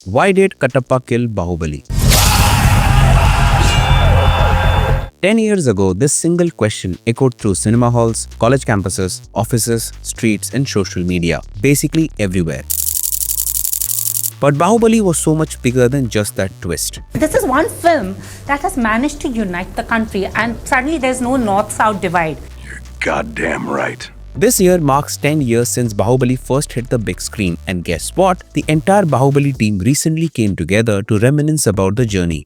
Why did Katappa kill Bahubali? 10 years ago, this single question echoed through cinema halls, college campuses, offices, streets, and social media, basically everywhere. But Bahubali was so much bigger than just that twist. This is one film that has managed to unite the country, and suddenly there's no north-south divide. You're goddamn right. This year marks 10 years since Bahubali first hit the big screen, and guess what? The entire Bahubali team recently came together to reminisce about the journey.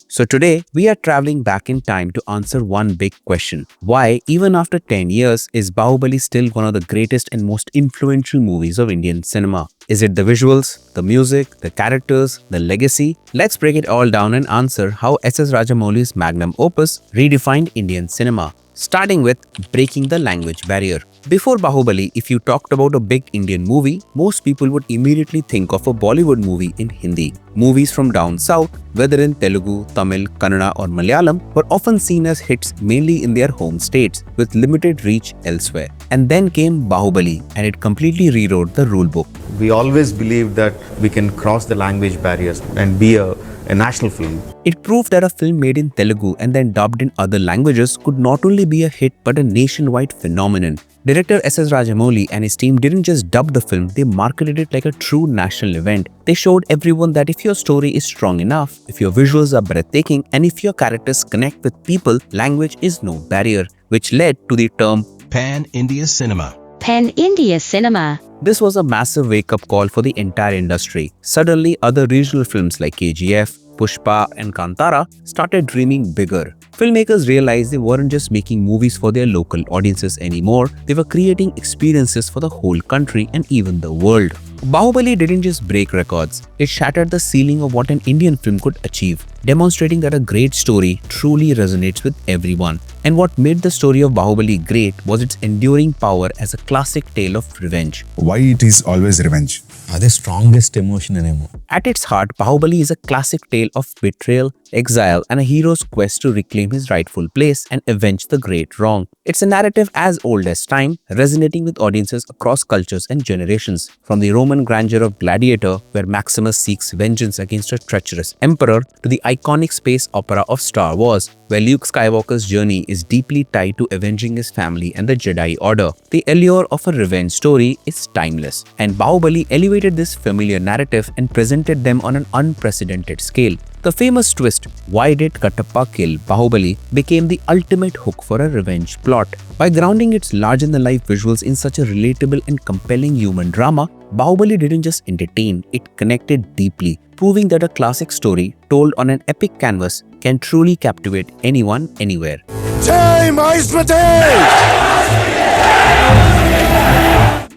So today, we are traveling back in time to answer one big question. Why, even after 10 years, is Bahubali still one of the greatest and most influential movies of Indian cinema? Is it the visuals, the music, the characters, the legacy? Let's break it all down and answer how S.S. Rajamouli's magnum opus redefined Indian cinema. Starting with breaking the language barrier. Before Bahubali, if you talked about a big Indian movie, most people would immediately think of a Bollywood movie in Hindi. Movies from down south, whether in Telugu, Tamil, Kannada or Malayalam, were often seen as hits mainly in their home states, with limited reach elsewhere. And then came Bahubali, and it completely rewrote the rulebook. We always believed that we can cross the language barriers and be a national film. It proved that a film made in Telugu and then dubbed in other languages could not only be a hit but a nationwide phenomenon. Director S.S. Rajamouli and his team didn't just dub the film, they marketed it like a true national event. They showed everyone that if your story is strong enough, if your visuals are breathtaking, and if your characters connect with people, language is no barrier, which led to the term Pan-India cinema. Pan-India cinema. This was a massive wake-up call for the entire industry. Suddenly, other regional films like KGF, Pushpa and Kantara started dreaming bigger. Filmmakers realized they weren't just making movies for their local audiences anymore, they were creating experiences for the whole country and even the world. Bahubali didn't just break records, it shattered the ceiling of what an Indian film could achieve, demonstrating that a great story truly resonates with everyone. And what made the story of Bahubali great was its enduring power as a classic tale of revenge. Why it is always revenge? The strongest emotion in a movie. At its heart, Bahubali is a classic tale of betrayal, exile, and a hero's quest to reclaim his rightful place and avenge the great wrong. It's a narrative as old as time, resonating with audiences across cultures and generations. From the Roman grandeur of Gladiator, where Maximus seeks vengeance against a treacherous emperor, to the iconic space opera of Star Wars, where Luke Skywalker's journey is deeply tied to avenging his family and the Jedi Order. The allure of a revenge story is timeless, and Bahubali elevated this familiar narrative and presented them on an unprecedented scale. The famous twist, "Why did Katappa kill Bahubali?" became the ultimate hook for a revenge plot. By grounding its larger-than-life visuals in such a relatable and compelling human drama, Bahubali didn't just entertain, it connected deeply, proving that a classic story told on an epic canvas can truly captivate anyone, anywhere. Jai Maheshwari!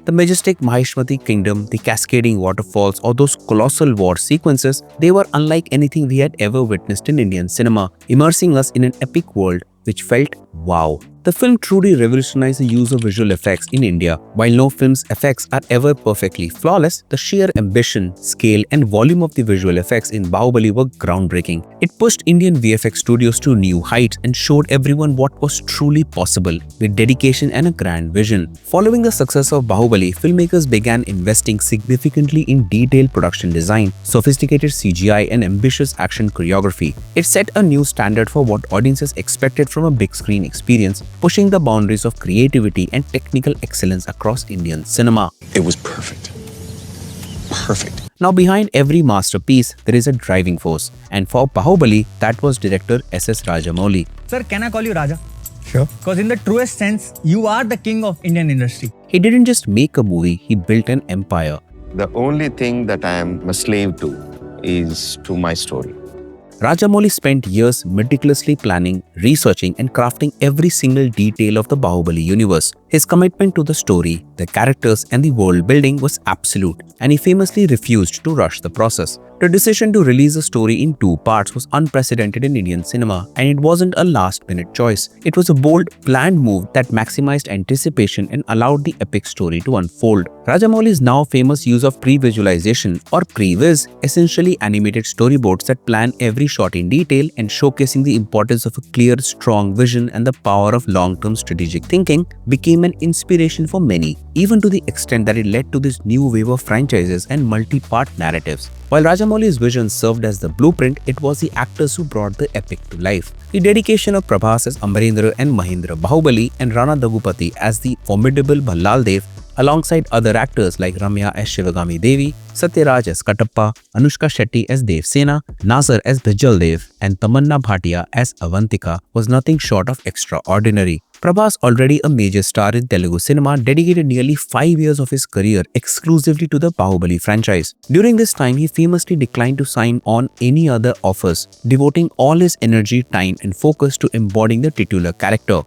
The majestic Maheshwati kingdom, the cascading waterfalls, or those colossal war sequences, they were unlike anything we had ever witnessed in Indian cinema, immersing us in an epic world which felt wow. The film truly revolutionized the use of visual effects in India. While no film's effects are ever perfectly flawless, the sheer ambition, scale, and volume of the visual effects in Bahubali were groundbreaking. It pushed Indian VFX studios to new heights and showed everyone what was truly possible with dedication and a grand vision. Following the success of Bahubali, filmmakers began investing significantly in detailed production design, sophisticated CGI, and ambitious action choreography. It set a new standard for what audiences expected from a big screen experience, pushing the boundaries of creativity and technical excellence across Indian cinema. It was perfect. Perfect. Now behind every masterpiece, there is a driving force. And for Bahubali, that was director S.S. Rajamouli. Sir, can I call you Raja? Sure. Because in the truest sense, you are the king of Indian industry. He didn't just make a movie, he built an empire. The only thing that I am a slave to is to my story. Rajamouli spent years meticulously planning, researching, and crafting every single detail of the Bahubali universe. His commitment to the story, the characters, and the world building was absolute, and he famously refused to rush the process. The decision to release the story in 2 parts was unprecedented in Indian cinema, and it wasn't a last-minute choice. It was a bold, planned move that maximized anticipation and allowed the epic story to unfold. Rajamouli's now famous use of pre-visualization or previs, essentially animated storyboards that plan every shot in detail and showcasing the importance of a clear, strong vision and the power of long-term strategic thinking, became became an inspiration for many, even to the extent that it led to this new wave of franchises and multi-part narratives. While Rajamouli's vision served as the blueprint, it was the actors who brought the epic to life. The dedication of Prabhas as Amarendra and Mahindra Baahubali and Rana Daggubati as the formidable Ballal Dev, alongside other actors like Ramya as Shivagami Devi, Satyaraj as Katappa, Anushka Shetty as Dev Sena, Nasser as Bijal Dev, and Tamanna Bhatia as Avantika, was nothing short of extraordinary. Prabhas, already a major star in Telugu cinema, dedicated nearly 5 years of his career exclusively to the Baahubali franchise. During this time, he famously declined to sign on any other offers, devoting all his energy, time, and focus to embodying the titular character.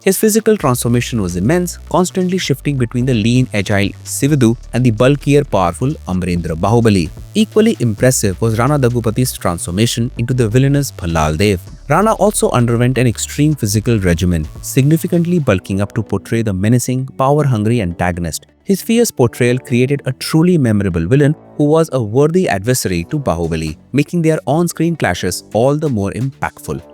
His physical transformation was immense, constantly shifting between the lean, agile Sividu and the bulkier, powerful Amarendra Baahubali. Equally impressive was Rana Daggubati's transformation into the villainous Ballal Dev. Rana also underwent an extreme physical regimen, significantly bulking up to portray the menacing, power-hungry antagonist. His fierce portrayal created a truly memorable villain who was a worthy adversary to Baahubali, making their on-screen clashes all the more impactful.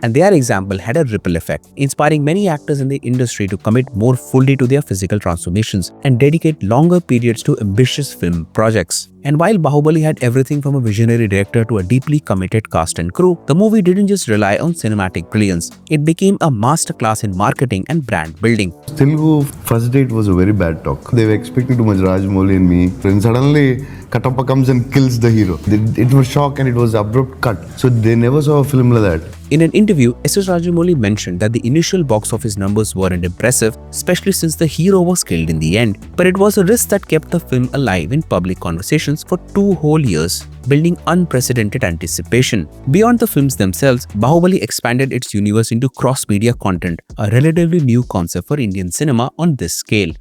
And their example had a ripple effect, inspiring many actors in the industry to commit more fully to their physical transformations and dedicate longer periods to ambitious film projects. And while Baahubali had everything from a visionary director to a deeply committed cast and crew, the movie didn't just rely on cinematic brilliance. It became a masterclass in marketing and brand building. Telugu first date was a very bad talk. They were expecting too much Rajamouli and me. Then suddenly Katappa comes and kills the hero. It was shock and it was abrupt cut. So they never saw a film like that. In an interview, S.S. Rajamouli mentioned that the initial box office numbers weren't impressive, especially since the hero was killed in the end. But it was a risk that kept the film alive in public conversations for 2 whole years, building unprecedented anticipation. Beyond the films themselves, Baahubali expanded its universe into cross-media content, a relatively new concept for Indian cinema on this scale.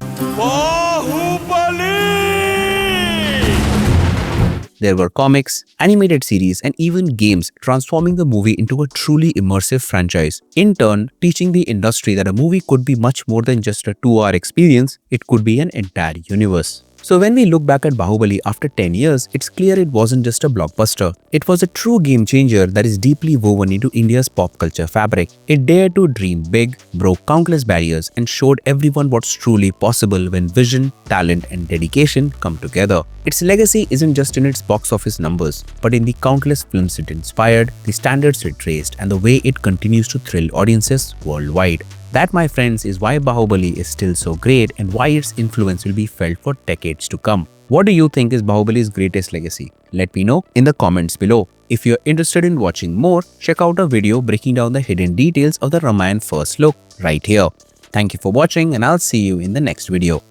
There were comics, animated series, and even games, transforming the movie into a truly immersive franchise. In turn, teaching the industry that a movie could be much more than just a 2-hour experience, it could be an entire universe. So when we look back at Baahubali after 10 years, it's clear it wasn't just a blockbuster. It was a true game changer that is deeply woven into India's pop culture fabric. It dared to dream big, broke countless barriers, and showed everyone what's truly possible when vision, talent, and dedication come together. Its legacy isn't just in its box office numbers, but in the countless films it inspired, the standards it raised, and the way it continues to thrill audiences worldwide. That, my friends, is why Baahubali is still so great and why its influence will be felt for decades to come. What do you think is Baahubali's greatest legacy? Let me know in the comments below. If you're interested in watching more, check out a video breaking down the hidden details of the Ramayana first look right here. Thank you for watching and I'll see you in the next video.